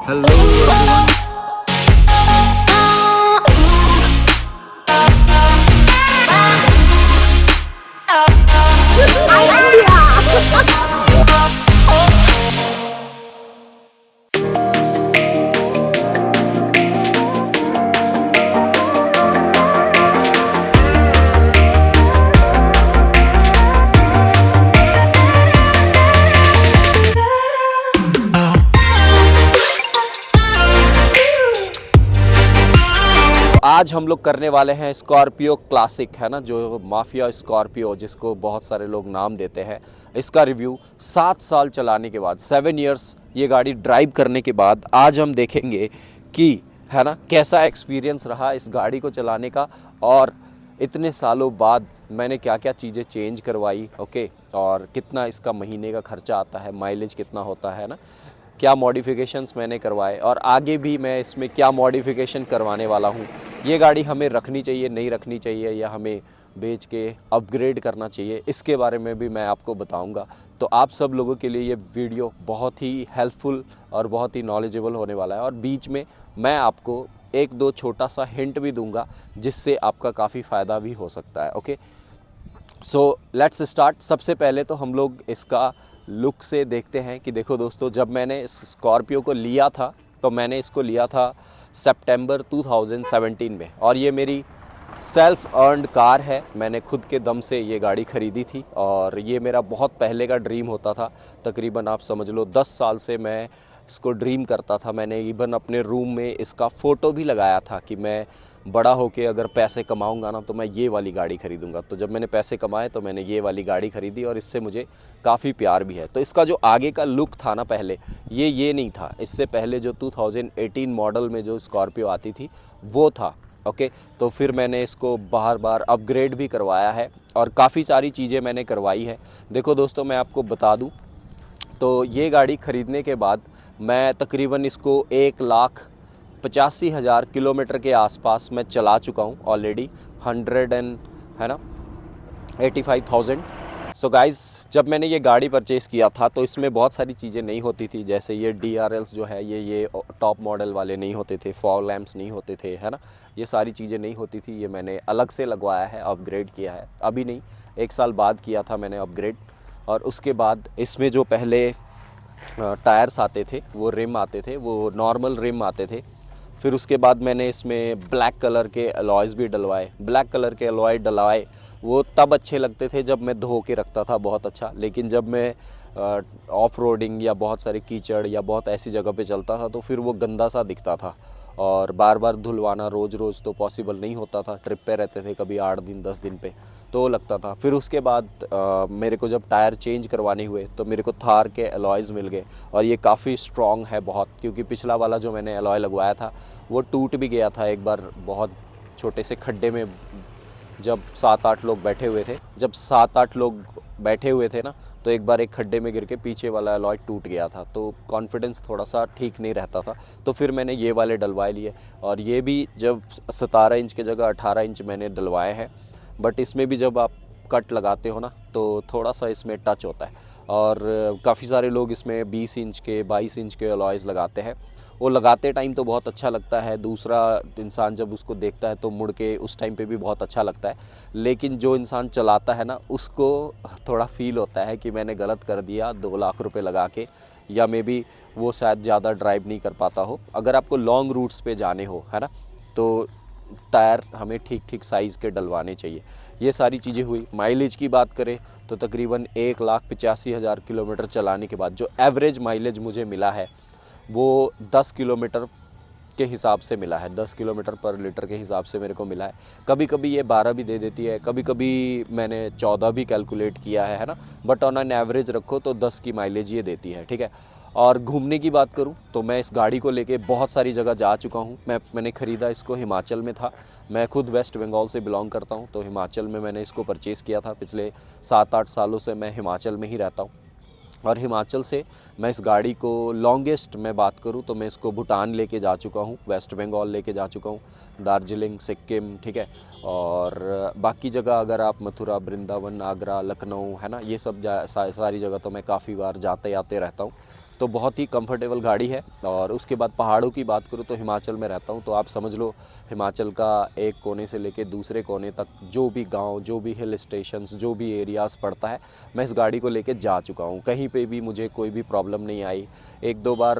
Hello everyone. आज हम लोग करने वाले हैं स्कॉर्पियो क्लासिक, है ना, जो माफिया स्कॉर्पियो जिसको बहुत सारे लोग नाम देते हैं। इसका रिव्यू 7 साल चलाने के बाद, 7 इयर्स ये गाड़ी ड्राइव करने के बाद आज हम देखेंगे कि, है ना, कैसा एक्सपीरियंस रहा इस गाड़ी को चलाने का, और इतने सालों बाद मैंने क्या क्या चीज़ें चेंज करवाई, ओके, और कितना इसका महीने का खर्चा आता है, माइलेज कितना होता है ना, क्या मॉडिफिकेशंस मैंने करवाए, और आगे भी मैं इसमें क्या मॉडिफिकेशन करवाने वाला हूँ। ये गाड़ी हमें रखनी चाहिए, नहीं रखनी चाहिए, या हमें बेच के अपग्रेड करना चाहिए, इसके बारे में भी मैं आपको बताऊंगा। तो आप सब लोगों के लिए ये वीडियो बहुत ही हेल्पफुल और बहुत ही नॉलेजेबल होने वाला है, और बीच में मैं आपको एक दो छोटा सा हिंट भी दूंगा जिससे आपका काफ़ी फ़ायदा भी हो सकता है। Okay, so let's start. सबसे पहले तो हम लोग इसका लुक से देखते हैं कि देखो दोस्तों, जब मैंने इस स्कॉर्पियो को लिया था तो मैंने इसको लिया था सितंबर 2017 में, और ये मेरी सेल्फ अर्नड कार है। मैंने खुद के दम से ये गाड़ी ख़रीदी थी, और ये मेरा बहुत पहले का ड्रीम होता था। तकरीबन आप समझ लो 10 साल से मैं इसको ड्रीम करता था। मैंने इवन अपने रूम में इसका फ़ोटो भी लगाया था कि मैं बड़ा होके अगर पैसे कमाऊंगा ना तो मैं ये वाली गाड़ी ख़रीदूंगा। तो जब मैंने पैसे कमाए तो मैंने ये वाली गाड़ी ख़रीदी, और इससे मुझे काफ़ी प्यार भी है। तो इसका जो आगे का लुक था ना, पहले ये नहीं था। इससे पहले जो 2018 मॉडल में जो स्कॉर्पियो आती थी वो था। ओके, तो फिर मैंने इसको बार बार अपग्रेड भी करवाया है, और काफ़ी सारी चीज़ें मैंने करवाई है। देखो दोस्तों, मैं आपको बता दूं तो ये गाड़ी ख़रीदने के बाद मैं तकरीबन इसको 1,85,000 किलोमीटर के आसपास मैं चला चुका हूँ ऑलरेडी। 100 एंड, है ना, 85,000। सो गाइज़, जब मैंने ये गाड़ी परचेज़ किया था तो इसमें बहुत सारी चीज़ें नहीं होती थी, जैसे ये DRLs जो है ये टॉप मॉडल वाले नहीं होते थे, फॉग लैंप्स नहीं होते थे, है ना, ये सारी चीज़ें नहीं होती थी। ये मैंने अलग से लगवाया है, अपग्रेड किया है। अभी नहीं, 1 साल बाद किया था मैंने अपग्रेड। और उसके बाद इसमें जो पहले टायर्स आते थे, वो रिम आते थे, वो नॉर्मल रिम आते थे। फिर उसके बाद मैंने इसमें ब्लैक कलर के अलॉयज़ भी डलवाए। ब्लैक कलर के अलॉय डलवाए वो तब अच्छे लगते थे जब मैं धो के रखता था, बहुत अच्छा। लेकिन जब मैं ऑफ रोडिंग या बहुत सारे कीचड़ या बहुत ऐसी जगह पे चलता था तो फिर वो गंदा सा दिखता था, और बार बार धुलवाना रोज़ रोज़ तो पॉसिबल नहीं होता था। ट्रिप पे रहते थे कभी 8 दिन 10 दिन पे, तो लगता था। फिर उसके बाद मेरे को जब टायर चेंज करवाने हुए तो मेरे को थार के अलॉयज़ मिल गए, और ये काफ़ी स्ट्रॉन्ग है बहुत, क्योंकि पिछला वाला जो मैंने अलॉय लगवाया था वो टूट भी गया था एक बार, बहुत छोटे से खड्डे में। जब 7-8 लोग बैठे हुए थे, ना, तो एक बार एक खड्डे में गिर के पीछे वाला अलॉय टूट गया था, तो कॉन्फिडेंस थोड़ा सा ठीक नहीं रहता था। तो फिर मैंने ये वाले डलवाए लिए, और ये भी जब 17 इंच की जगह 18 इंच मैंने डलवाए हैं। बट इसमें भी जब आप कट लगाते हो ना तो थोड़ा सा इसमें टच होता है, और काफ़ी सारे लोग इसमें 20 इंच के 22 इंच के अलॉयज़ लगाते हैं। वो लगाते टाइम तो बहुत अच्छा लगता है, दूसरा इंसान जब उसको देखता है तो मुड़ के उस टाइम पे भी बहुत अच्छा लगता है। लेकिन जो इंसान चलाता है ना, उसको थोड़ा फील होता है कि मैंने गलत कर दिया 2 लाख रुपए लगा के, या मे बी वो शायद ज़्यादा ड्राइव नहीं कर पाता हो। अगर आपको लॉन्ग रूट्स पे जाने हो, है ना, तो टायर हमें ठीक ठीक साइज़ के डलवाने चाहिए। ये सारी चीज़ें हुई। माइलेज की बात करें तो तकरीबन 1,85,000 किलोमीटर चलाने के बाद जो एवरेज माइलेज मुझे मिला है वो 10 किलोमीटर के हिसाब से मिला है, 10 किलोमीटर पर लीटर के हिसाब से मेरे को मिला है। कभी कभी ये 12 भी दे देती है, कभी कभी मैंने 14 भी कैलकुलेट किया है ना, बट ऑन एन एवरेज रखो तो 10 की माइलेज ये देती है, ठीक है। और घूमने की बात करूं तो मैं इस गाड़ी को लेके बहुत सारी जगह जा चुका हूं। मैंने ख़रीदा इसको हिमाचल में था। मैं खुद वेस्ट बंगाल से बिलोंग करता हूं, तो हिमाचल में मैंने इसको परचेज़ किया था। पिछले 7-8 सालों से मैं हिमाचल में ही रहता हूं, और हिमाचल से मैं इस गाड़ी को लॉन्गेस्ट मैं बात करूं तो मैं इसको भूटान लेके जा चुका हूं, वेस्ट बंगाल लेके जा चुका हूं, दार्जिलिंग, सिक्किम, ठीक है। और बाकी जगह अगर आप मथुरा, वृंदावन, आगरा, लखनऊ, है ना, ये सब सारी जगह तो मैं काफ़ी बार जाते आते रहता हूं। तो बहुत ही कंफर्टेबल गाड़ी है। और उसके बाद पहाड़ों की बात करूँ तो हिमाचल में रहता हूँ, तो आप समझ लो हिमाचल का एक कोने से लेके दूसरे कोने तक जो भी गांव, जो भी हिल स्टेशंस, जो भी एरियाज़ पड़ता है, मैं इस गाड़ी को लेके जा चुका हूँ। कहीं पे भी मुझे कोई भी प्रॉब्लम नहीं आई। एक दो बार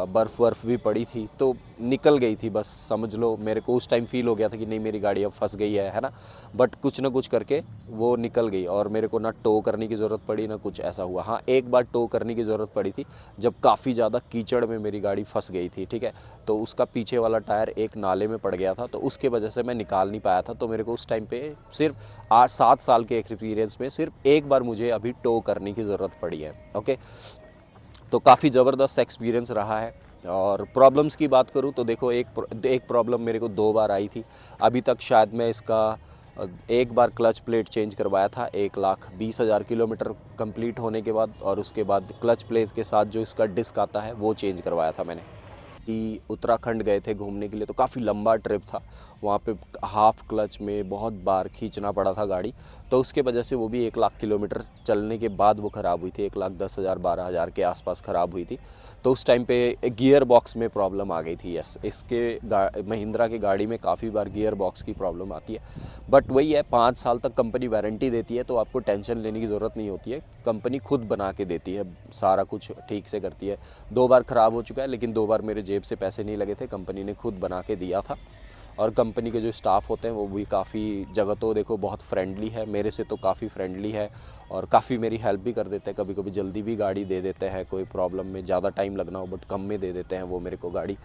बर्फ़ भी पड़ी थी तो निकल गई थी, बस समझ लो मेरे को उस टाइम फ़ील हो गया था कि नहीं मेरी गाड़ी अब फंस गई है ना, बट कुछ ना कुछ करके वो निकल गई और मेरे को ना टो करने की ज़रूरत पड़ी ना कुछ ऐसा हुआ। हाँ, एक बार टो करने की ज़रूरत पड़ी थी जब काफ़ी ज़्यादा कीचड़ में मेरी गाड़ी फंस गई थी, ठीक है। तो उसका पीछे वाला टायर एक नाले में पड़ गया था, तो उसके वजह से मैं निकाल नहीं पाया था। तो मेरे को उस टाइम पे सिर्फ 8-7 साल के एक्सपीरियंस में सिर्फ एक बार मुझे अभी टो करने की ज़रूरत पड़ी है। ओके, तो काफ़ी ज़बरदस्त एक्सपीरियंस रहा है। और प्रॉब्लम्स की बात करूँ तो देखो एक प्रॉब्लम मेरे को 2 बार आई थी। अभी तक शायद मैं इसका एक बार क्लच प्लेट चेंज करवाया था 1,20,000 किलोमीटर कंप्लीट होने के बाद, और उसके बाद क्लच प्लेट के साथ जो इसका डिस्क आता है वो चेंज करवाया था मैंने। कि उत्तराखंड गए थे घूमने के लिए, तो काफ़ी लंबा ट्रिप था। वहाँ पे हाफ क्लच में बहुत बार खींचना पड़ा था गाड़ी, तो उसके वजह से वो भी 1,00,000 किलोमीटर चलने के बाद वो ख़राब हुई थी। 1,10,000 12,000 के आसपास ख़राब हुई थी। तो उस टाइम पे गियर बॉक्स में प्रॉब्लम आ गई थी। यस, इसके महिंद्रा की गाड़ी में काफ़ी बार गियर बॉक्स की प्रॉब्लम आती है, बट वही है 5 साल तक कंपनी वारंटी देती है, तो आपको टेंशन लेने की ज़रूरत नहीं होती है। कंपनी खुद बना के देती है, सारा कुछ ठीक से करती है। 2 बार ख़राब हो चुका है, लेकिन 2 बार मेरे जेब से पैसे नहीं लगे थे, कंपनी ने खुद बना के दिया था। और कंपनी के जो स्टाफ होते हैं वो भी काफ़ी जगह तो देखो बहुत फ्रेंडली है, मेरे से तो काफ़ी फ्रेंडली है और काफ़ी मेरी हेल्प भी कर देते हैं। कभी कभी जल्दी भी गाड़ी दे देते हैं, कोई प्रॉब्लम में ज़्यादा टाइम लगना हो बट कम में दे देते हैं वो मेरे को गाड़ी।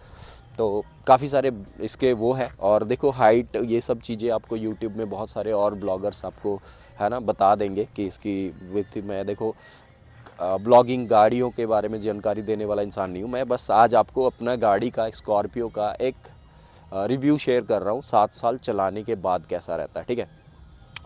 तो काफ़ी सारे इसके वो है। और देखो हाइट, ये सब चीज़ें आपको यूट्यूब में बहुत सारे और ब्लॉगर्स आपको है ना बता देंगे कि इसकी विथ मैं देखो ब्लॉगिंग गाड़ियों के बारे में जानकारी देने वाला इंसान नहीं हूँ मैं। बस आज आपको अपना गाड़ी का, स्कॉर्पियो का एक रिव्यू शेयर कर रहा हूँ 7 साल चलाने के बाद कैसा रहता है, ठीक है।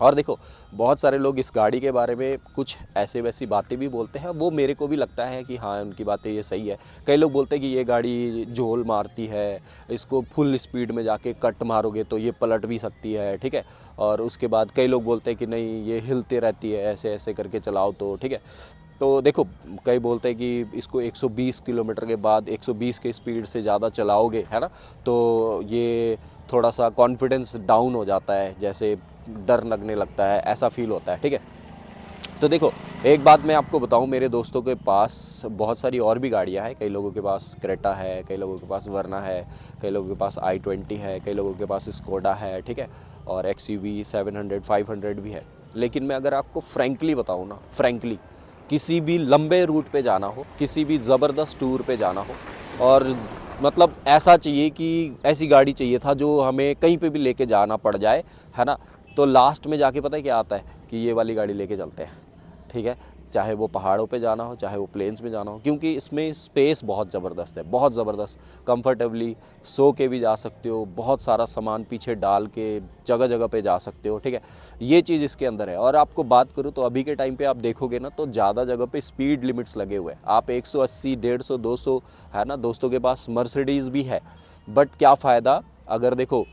और देखो बहुत सारे लोग इस गाड़ी के बारे में कुछ ऐसे वैसी बातें भी बोलते हैं, वो मेरे को भी लगता है कि हाँ उनकी बातें ये सही है। कई लोग बोलते हैं कि ये गाड़ी झोल मारती है, इसको फुल स्पीड में जाके कट मारोगे तो ये पलट भी सकती है, ठीक है। और उसके बाद कई लोग बोलते हैं कि नहीं ये हिलते रहती है, ऐसे ऐसे करके चलाओ तो, ठीक है। तो देखो कई बोलते हैं कि इसको 120 किलोमीटर के बाद 120 के स्पीड से ज़्यादा चलाओगे है ना, तो ये थोड़ा सा कॉन्फिडेंस डाउन हो जाता है, जैसे डर लगने लगता है, ऐसा फील होता है, ठीक है। तो देखो एक बात मैं आपको बताऊं, मेरे दोस्तों के पास बहुत सारी और भी गाड़ियां हैं। कई लोगों के पास क्रेटा है, कई लोगों के पास वर्ना है, कई लोगों के पास i20 है, कई लोगों के पास स्कोडा है, ठीक है। और XUV 700 500 भी है। लेकिन मैं अगर आपको फ्रैंकली बताऊं ना, फ्रैंकली किसी भी लंबे रूट पे जाना हो, किसी भी ज़बरदस्त टूर पे जाना हो, और मतलब ऐसा चाहिए कि ऐसी गाड़ी चाहिए था जो हमें कहीं पे भी लेके जाना पड़ जाए, है ना, तो लास्ट में जाके पता है क्या आता है कि ये वाली गाड़ी लेके चलते हैं, ठीक है। चाहे वो पहाड़ों पे जाना हो, चाहे वो प्लेन्स में जाना हो, क्योंकि इसमें स्पेस बहुत ज़बरदस्त है, बहुत ज़बरदस्त। कंफर्टेबली सो के भी जा सकते हो, बहुत सारा सामान पीछे डाल के जगह जगह पे जा सकते हो, ठीक है। ये चीज़ इसके अंदर है। और आपको बात करूँ तो अभी के टाइम पे आप देखोगे ना तो ज़्यादा जगह पे स्पीड लिमिट्स लगे हुए हैं। आप 180 150 200 है ना, दोस्तों के पास मर्सिडीज़ भी है, बट क्या फ़ायदा अगर देखो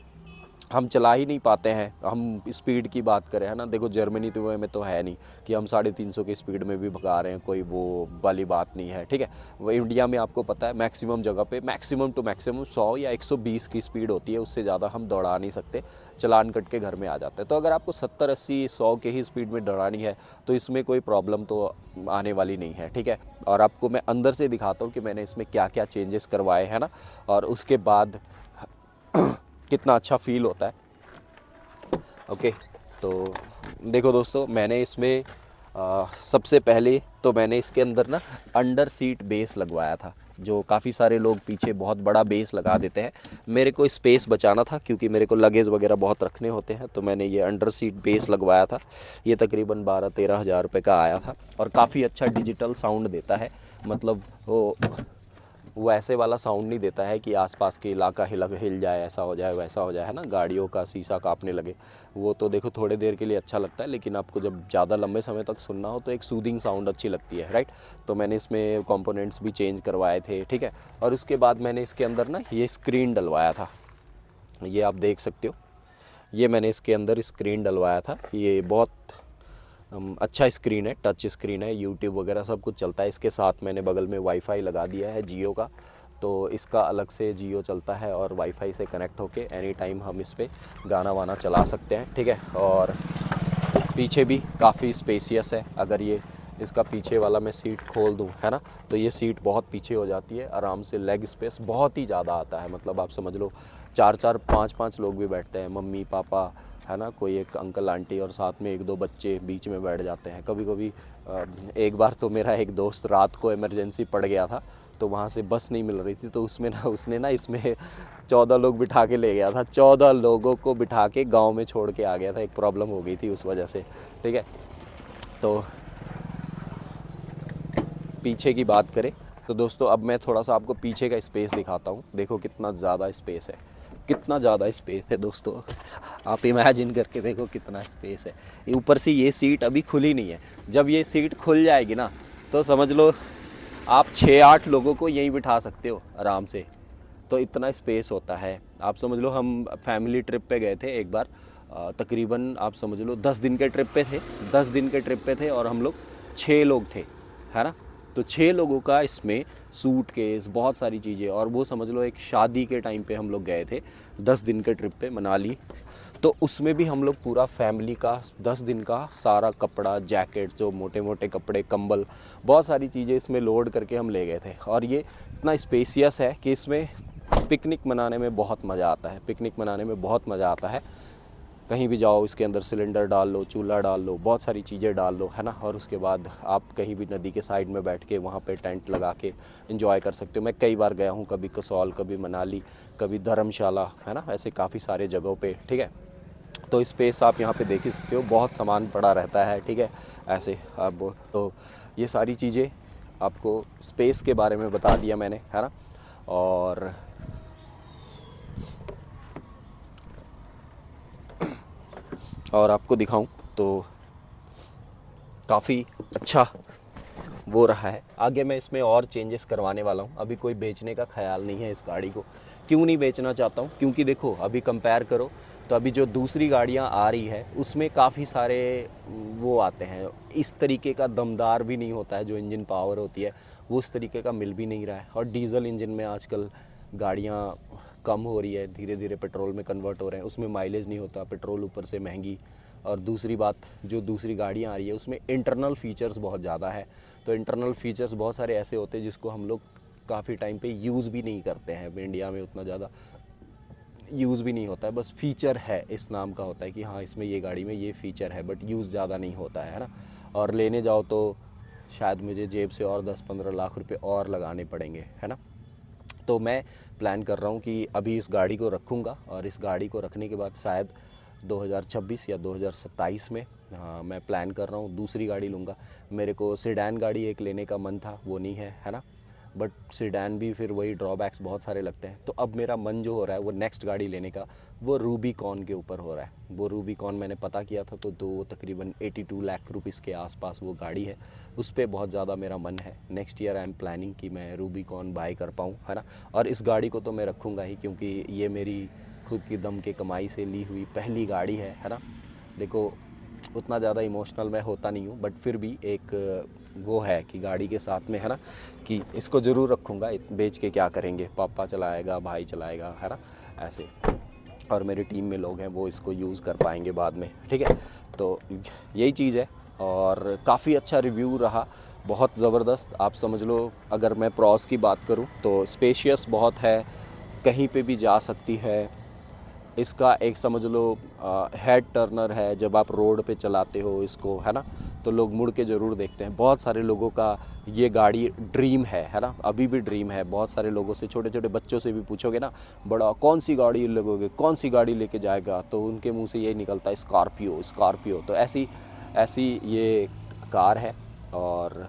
हम चला ही नहीं पाते हैं। हम स्पीड की बात करें है ना, देखो जर्मनी तो में तो है नहीं कि हम 350 की स्पीड में भी भगा रहे हैं, कोई वो वाली बात नहीं है, ठीक है। वो इंडिया में आपको पता है मैक्सिमम जगह पे मैक्सिमम टू मैक्सिमम 100 या 120 की स्पीड होती है, उससे ज़्यादा हम दौड़ा नहीं सकते, चलान कट के घर में आ जाते हैं। तो अगर आपको 70 80 100 के ही स्पीड में दौड़ानी है तो इसमें कोई प्रॉब्लम तो आने वाली नहीं है, ठीक है। और आपको मैं अंदर से दिखाता हूँ कि मैंने इसमें क्या क्या चेंजेस करवाए हैं ना, और उसके बाद कितना अच्छा फील होता है। ओके, तो देखो दोस्तों मैंने इसमें सबसे पहले तो मैंने इसके अंदर ना अंडर सीट बेस लगवाया था, जो काफ़ी सारे लोग पीछे बहुत बड़ा बेस लगा देते हैं। मेरे को स्पेस बचाना था क्योंकि मेरे को लगेज वगैरह बहुत रखने होते हैं, तो मैंने ये अंडर सीट बेस लगवाया था। ये तकरीबन 12-13 हज़ार रुपये का आया था और काफ़ी अच्छा डिजिटल साउंड देता है। मतलब वो ऐसे वाला साउंड नहीं देता है कि आसपास के इलाका हिल जाए, ऐसा हो जाए वैसा हो जाए, है ना, गाड़ियों का शीशा कांपने लगे। वो तो देखो थोड़े देर के लिए अच्छा लगता है, लेकिन आपको जब ज़्यादा लंबे समय तक सुनना हो तो एक सूदिंग साउंड अच्छी लगती है, राइट। तो मैंने इसमें कंपोनेंट्स भी चेंज करवाए थे, ठीक है। और उसके बाद मैंने इसके अंदर ना ये स्क्रीन डलवाया था, ये आप देख सकते हो। ये मैंने इसके अंदर स्क्रीन डलवाया था। ये बहुत अच्छा स्क्रीन है, टच स्क्रीन है, यूट्यूब वगैरह सब कुछ चलता है। इसके साथ मैंने बगल में वाईफाई लगा दिया है जियो का, तो इसका अलग से जियो चलता है और वाईफाई से कनेक्ट होके एनी टाइम हम इस पर गाना वाना चला सकते हैं, ठीक है। और पीछे भी काफ़ी स्पेसियस है। अगर ये इसका पीछे वाला मैं सीट खोल दूं, है ना, तो ये सीट बहुत पीछे हो जाती है, आराम से लेग स्पेस बहुत ही ज़्यादा आता है। मतलब आप समझ लो 4-4 5-5 लोग भी बैठते हैं, मम्मी पापा, है ना, कोई एक अंकल आंटी और साथ में 1-2 बच्चे बीच में बैठ जाते हैं। कभी कभी एक बार तो मेरा एक दोस्त रात को इमरजेंसी पड़ गया था, तो वहाँ से बस नहीं मिल रही थी, तो उसने ना इसमें 14 लोग बिठा के ले गया था। 14 लोगों को बिठा के गांव में छोड़ के आ गया था। एक प्रॉब्लम हो गई थी उस वजह से, ठीक है। तो पीछे की बात करें तो दोस्तों अब मैं थोड़ा सा आपको पीछे का स्पेस दिखाता हूँ। देखो कितना ज़्यादा स्पेस है, कितना ज़्यादा स्पेस है दोस्तों। आप इमेजिन करके देखो कितना स्पेस है। ऊपर से ये सीट अभी खुली नहीं है, जब ये सीट खुल जाएगी ना तो समझ लो आप 6-8 लोगों को यहीं बिठा सकते हो आराम से। तो इतना स्पेस होता है। आप समझ लो हम फैमिली ट्रिप पे गए थे एक बार, तकरीबन आप समझ लो 10 दिन के ट्रिप पे थे, 10 दिन के ट्रिप पे थे और हम लोग 6 लोग थे, है ना। तो 6 लोगों का इसमें सूटकेस, बहुत सारी चीज़ें, और वो समझ लो एक शादी के टाइम पे हम लोग गए थे 10 दिन के ट्रिप पे मनाली। तो उसमें भी हम लोग पूरा फैमिली का 10 दिन का सारा कपड़ा, जैकेट, जो मोटे मोटे कपड़े, कंबल, बहुत सारी चीज़ें इसमें लोड करके हम ले गए थे। और ये इतना स्पेसियस है कि इसमें पिकनिक मनाने में बहुत मज़ा आता है। पिकनिक मनाने में बहुत मज़ा आता है। कहीं भी जाओ इसके अंदर सिलेंडर डाल लो, चूल्हा डाल लो, बहुत सारी चीज़ें डाल लो, है ना। और उसके बाद आप कहीं भी नदी के साइड में बैठ के वहाँ पे टेंट लगा के एंजॉय कर सकते हो। मैं कई बार गया हूँ, कभी कसौल, कभी मनाली, कभी धर्मशाला, है ना, ऐसे काफ़ी सारे जगहों पे, ठीक है। तो स्पेस आप यहाँ पे देख ही सकते हो, बहुत सामान पड़ा रहता है, ठीक है। ऐसे अब तो ये सारी चीज़ें आपको स्पेस के बारे में बता दिया मैंने, है ना। और आपको दिखाऊं तो काफ़ी अच्छा वो रहा है। आगे मैं इसमें और चेंजेस करवाने वाला हूँ। अभी कोई बेचने का ख्याल नहीं है इस गाड़ी को। क्यों नहीं बेचना चाहता हूँ? क्योंकि देखो अभी कंपेयर करो तो अभी जो दूसरी गाड़ियाँ आ रही है उसमें काफ़ी सारे वो आते हैं, इस तरीके का दमदार भी नहीं होता है। जो इंजन पावर होती है वो उस तरीके का मिल भी नहीं रहा है। और डीजल इंजन में आजकल गाड़ियाँ कम हो रही है, धीरे धीरे पेट्रोल में कन्वर्ट हो रहे हैं, उसमें माइलेज नहीं होता, पेट्रोल ऊपर से महंगी। और दूसरी बात, जो दूसरी गाड़ियाँ आ रही है उसमें इंटरनल फीचर्स बहुत ज़्यादा है। तो इंटरनल फीचर्स बहुत सारे ऐसे होते हैं जिसको हम लोग काफ़ी टाइम पे यूज़ भी नहीं करते हैं। इंडिया में उतना ज़्यादा यूज़ भी नहीं होता है, बस फीचर है इस नाम का होता है कि हाँ इसमें ये गाड़ी में ये फ़ीचर है, बट यूज़ ज़्यादा नहीं होता है ना। और लेने जाओ तो शायद मुझे जेब से और 10-15 लाख रुपए और लगाने पड़ेंगे, है ना। तो मैं प्लान कर रहा हूँ कि अभी इस गाड़ी को रखूँगा और इस गाड़ी को रखने के बाद शायद 2026 या 2027 में मैं प्लान कर रहा हूँ दूसरी गाड़ी लूँगा। मेरे को सेडान गाड़ी एक लेने का मन था, वो नहीं है ना। बट सेडान भी फिर वही ड्रॉबैक्स बहुत सारे लगते हैं। तो अब मेरा मन जो हो रहा है वो नेक्स्ट गाड़ी लेने का, वो रूबीकॉन के ऊपर हो रहा है। वो रूबीकॉन मैंने पता किया था तो तकरीबन 82 लाख रुपीस के आसपास वो गाड़ी है। उस पर बहुत ज़्यादा मेरा मन है। Next year I am planning कि मैं रूबीकॉन बाय कर पाऊँ, है ना। और इस गाड़ी को तो मैं रखूँगा ही, क्योंकि ये मेरी खुद की दम के कमाई से ली हुई पहली गाड़ी है ना। देखो उतना ज़्यादा इमोशनल मैं होता नहीं हूँ, बट फिर भी एक वो है कि गाड़ी के साथ में, है ना, कि इसको ज़रूर रखूँगा। बेच के क्या करेंगे, पापा चलाएगा, भाई चलाएगा, है ना, ऐसे। और मेरी टीम में लोग हैं वो इसको यूज़ कर पाएंगे बाद में, ठीक है। तो यही चीज़ है। और काफ़ी अच्छा रिव्यू रहा, बहुत ज़बरदस्त। आप समझ लो अगर मैं प्रॉस की बात करूँ तो स्पेशियस बहुत है, कहीं पे भी जा सकती है। इसका एक समझ लो हेड टर्नर है, जब आप रोड पे चलाते हो इसको, है ना, तो लोग मुड़ के ज़रूर देखते हैं। बहुत सारे लोगों का ये गाड़ी ड्रीम है ना, अभी भी ड्रीम है। बहुत सारे लोगों से, छोटे छोटे बच्चों से भी पूछोगे ना, बड़ा कौन सी गाड़ी लगोगे, कौन सी गाड़ी लेके जाएगा, तो उनके मुंह से यही निकलता है स्कॉर्पियो, स्कॉर्पियो। तो ऐसी ऐसी ये कार है। और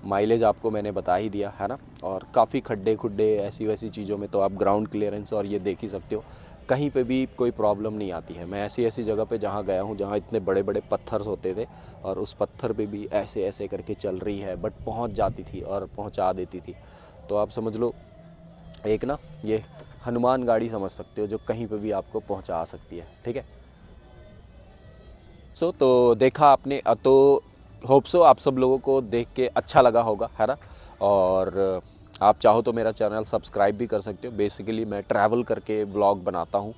माइलेज आपको मैंने बता ही दिया, है ना। और काफ़ी खड्डे खुड्डे ऐसी वैसी चीज़ों में तो आप ग्राउंड क्लियरेंस और ये देख ही सकते हो, कहीं पे भी कोई प्रॉब्लम नहीं आती है। मैं ऐसी ऐसी जगह पे जहाँ गया हूँ जहाँ इतने बड़े बड़े पत्थर होते थे और उस पत्थर पे भी ऐसे ऐसे करके चल रही है, बट पहुँच जाती थी और पहुँचा देती थी। तो आप समझ लो एक ना ये हनुमान गाड़ी समझ सकते हो, जो कहीं पे भी आपको पहुँचा सकती है, ठीक है। दोस्तों, तो देखा आपने, तो होप सो आप सब लोगों को देख के अच्छा लगा होगा, है ना। और आप चाहो तो मेरा चैनल सब्सक्राइब भी कर सकते हो। बेसिकली मैं ट्रैवल करके व्लॉग बनाता हूँ,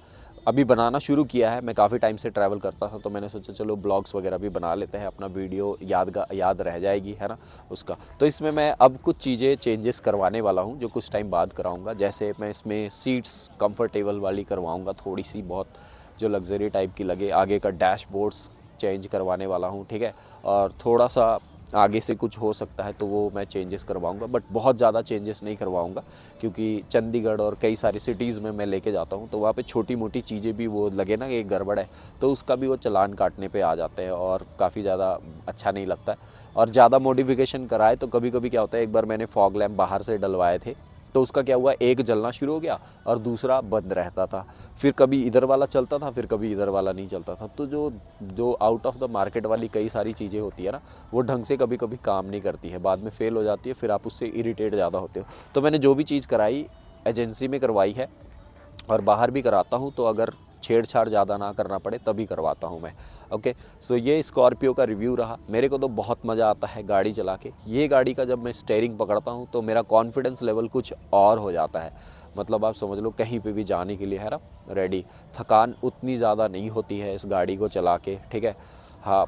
अभी बनाना शुरू किया है। मैं काफ़ी टाइम से ट्रैवल करता था, तो मैंने सोचा चलो ब्लॉग्स वगैरह भी बना लेते हैं, अपना वीडियो याद रह जाएगी, है ना उसका। तो इसमें मैं अब कुछ चीज़ें चेंजेस करवाने वाला हूँ, जो कुछ टाइम बाद कराऊँगा। जैसे मैं इसमें सीट्स कंफर्टेबल वाली करवाऊँगा, थोड़ी सी बहुत जो लग्जरी टाइप की लगे। आगे का डैशबोर्ड्स चेंज करवाने वाला हूँ, ठीक है। और थोड़ा सा आगे से कुछ हो सकता है तो वो मैं चेंजेस करवाऊंगा, बट बहुत ज़्यादा चेंजेस नहीं करवाऊंगा, क्योंकि चंडीगढ़ और कई सारी सिटीज़ में मैं लेके जाता हूँ, तो वहाँ पे छोटी मोटी चीज़ें भी वो लगे ना कि गड़बड़ है, तो उसका भी वो चालान काटने पे आ जाते हैं और काफ़ी ज़्यादा अच्छा नहीं लगता है। और ज़्यादा मॉडिफिकेशन कराए तो कभी कभी क्या होता है, एक बार मैंने फॉग लैम्प बाहर से डलवाए थे, तो उसका क्या हुआ, एक जलना शुरू हो गया और दूसरा बंद रहता था। फिर कभी इधर वाला चलता था, फिर कभी इधर वाला नहीं चलता था। तो जो आउट ऑफ द मार्केट वाली कई सारी चीज़ें होती है ना, वो ढंग से कभी कभी काम नहीं करती है, बाद में फेल हो जाती है, फिर आप उससे इरिटेट ज़्यादा होते हो। तो मैंने जो भी चीज़ कराई एजेंसी में करवाई है, और बाहर भी कराता हूँ, तो अगर छेड़छाड़ ज़्यादा ना करना पड़े तभी करवाता हूँ मैं। ओके, सो ये स्कॉर्पियो का रिव्यू रहा। मेरे को तो बहुत मज़ा आता है गाड़ी चला के। ये गाड़ी का जब मैं स्टीयरिंग पकड़ता हूँ तो मेरा कॉन्फिडेंस लेवल कुछ और हो जाता है। मतलब आप समझ लो कहीं पे भी जाने के लिए, है ना, रेडी। थकान उतनी ज़्यादा नहीं होती है इस गाड़ी को चला के, ठीक है। हाँ,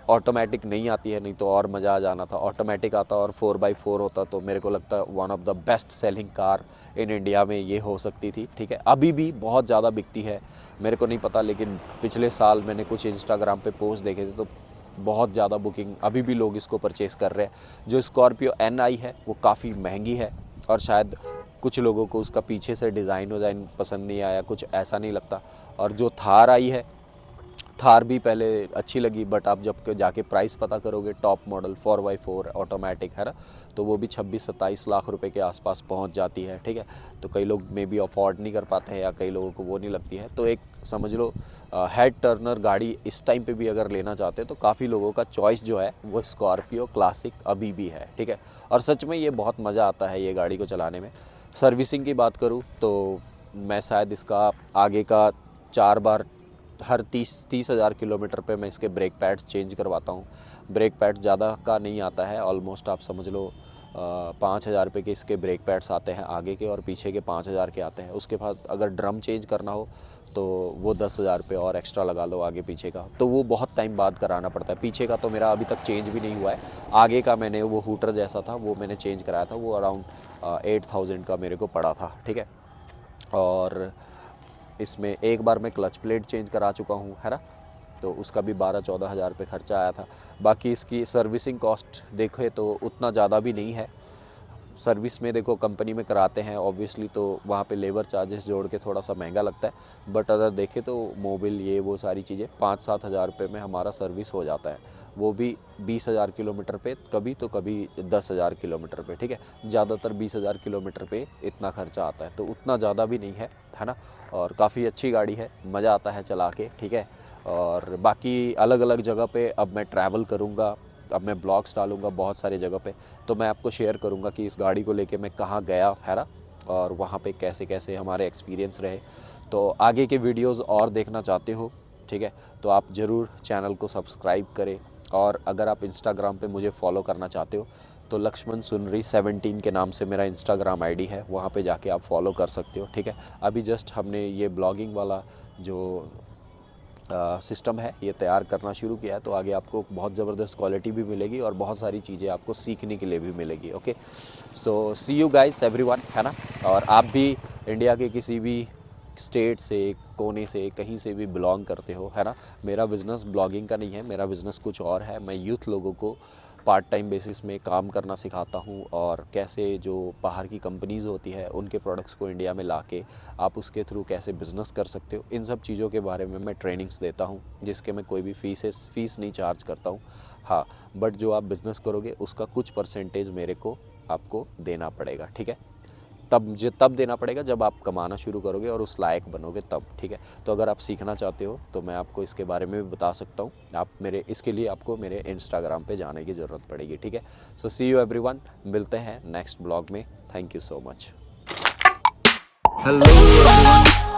ऑटोमेटिक नहीं आती है, नहीं तो और मज़ा आ जाना था। ऑटोमेटिक आता और 4x4 होता तो मेरे को लगता है one of the best selling car in India में ये हो सकती थी, ठीक है। अभी भी बहुत ज़्यादा बिकती है, मेरे को नहीं पता, लेकिन पिछले साल मैंने कुछ इंस्टाग्राम पे पोस्ट देखे थे तो बहुत ज़्यादा बुकिंग, अभी भी लोग इसको परचेज़ कर रहे हैं। जो स्कॉर्पियो NI है वो काफ़ी महंगी है, और शायद कुछ लोगों को उसका पीछे से डिज़ाइन पसंद नहीं आया, कुछ ऐसा नहीं लगता। और जो थार आई है, थार भी पहले अच्छी लगी, बट आप जब जाके प्राइस पता करोगे, टॉप मॉडल 4x4 ऑटोमेटिक, है ना, तो वो भी 26-27 लाख रुपए के आसपास पहुंच जाती है, ठीक है। तो कई लोग मे बी अफोर्ड नहीं कर पाते हैं, या कई लोगों को वो नहीं लगती है। तो एक समझ लो हेड टर्नर गाड़ी इस टाइम पे भी अगर लेना चाहते हैं तो काफ़ी लोगों का चॉइस जो है वो स्कॉर्पियो क्लासिक अभी भी है, ठीक है। और सच में ये बहुत मज़ा आता है ये गाड़ी को चलाने में। सर्विसिंग की बात करूँ तो मैं शायद इसका आगे का 4 बार, हर 30 हज़ार किलोमीटर पे मैं इसके ब्रेक पैड्स चेंज करवाता हूँ। ब्रेक पैड्स ज़्यादा का नहीं आता है, ऑलमोस्ट आप समझ लो 5,000 रुपये के इसके ब्रेक पैड्स आते हैं, आगे के और पीछे के 5,000 के आते हैं। उसके बाद अगर ड्रम चेंज करना हो तो वो 10,000 रुपये और एक्स्ट्रा लगा लो आगे पीछे का, तो वो बहुत टाइम बाद कराना पड़ता है। पीछे का तो मेरा अभी तक चेंज भी नहीं हुआ है। आगे का मैंने वो हूटर जैसा था वो मैंने चेंज कराया था, वो अराउंड 8,000 का मेरे को पड़ा था, ठीक है। और इसमें एक बार मैं क्लच प्लेट चेंज करा चुका हूँ, है ना, तो उसका भी 12-14 हज़ार रुपये खर्चा आया था। बाकी इसकी सर्विसिंग कॉस्ट देखे तो उतना ज़्यादा भी नहीं है। सर्विस में देखो कंपनी में कराते हैं ऑब्वियसली, तो वहाँ पे लेबर चार्जेस जोड़ के थोड़ा सा महंगा लगता है, बट अगर देखें तो मोबिल ये वो सारी चीज़ें 5-7 हज़ार रुपये में हमारा सर्विस हो जाता है, वो भी 20,000 किलोमीटर पे कभी, तो कभी 10,000 किलोमीटर पे, ठीक है। ज़्यादातर 20,000 किलोमीटर पे इतना खर्चा आता है, तो उतना ज़्यादा भी नहीं है, है ना। और काफ़ी अच्छी गाड़ी है, मज़ा आता है चला के, ठीक है। और बाकी अलग अलग जगह पे अब मैं ट्रैवल करूँगा, अब मैं ब्लॉग्स डालूँगा बहुत सारे जगह पे, तो मैं आपको शेयर करूँगा कि इस गाड़ी को लेके मैं कहाँ गया, है ना, और वहाँ पे कैसे कैसे हमारे एक्सपीरियंस रहे। तो आगे के वीडियोज़ और देखना चाहते हो, ठीक है, तो आप ज़रूर चैनल को सब्सक्राइब करें। और अगर आप इंस्टाग्राम पे मुझे फॉलो करना चाहते हो तो लक्ष्मण सुनरी 17 के नाम से मेरा इंस्टाग्राम आईडी है, वहाँ पे जाके आप फॉलो कर सकते हो, ठीक है। अभी जस्ट हमने ये ब्लॉगिंग वाला जो सिस्टम है ये तैयार करना शुरू किया है, तो आगे आपको बहुत ज़बरदस्त क्वालिटी भी मिलेगी और बहुत सारी चीज़ें आपको सीखने के लिए भी मिलेगी। Okay, so see you guys everyone, है ना। और आप भी इंडिया के किसी भी स्टेट से, कोने से, कहीं से भी बिलोंग करते हो, है ना। मेरा बिज़नेस ब्लॉगिंग का नहीं है, मेरा बिज़नेस कुछ और है। मैं यूथ लोगों को पार्ट टाइम बेसिस में काम करना सिखाता हूँ, और कैसे जो बाहर की कंपनीज़ होती है उनके प्रोडक्ट्स को इंडिया में लाके आप उसके थ्रू कैसे बिज़नेस कर सकते हो, इन सब चीज़ों के बारे में मैं ट्रेनिंग्स देता हूँ, जिसके मैं कोई भी फ़ीस नहीं चार्ज करता हूँ। हाँ, बट जो आप बिज़नेस करोगे उसका कुछ परसेंटेज मेरे को आपको देना पड़ेगा, ठीक है। तब देना पड़ेगा जब आप कमाना शुरू करोगे और उस लायक बनोगे तब, ठीक है। तो अगर आप सीखना चाहते हो तो मैं आपको इसके बारे में भी बता सकता हूँ। आप मेरे इसके लिए आपको मेरे इंस्टाग्राम पे जाने की ज़रूरत पड़ेगी, ठीक है। सो सी यू एवरीवन, मिलते हैं नेक्स्ट ब्लॉग में। Thank you so much. Hello everyone.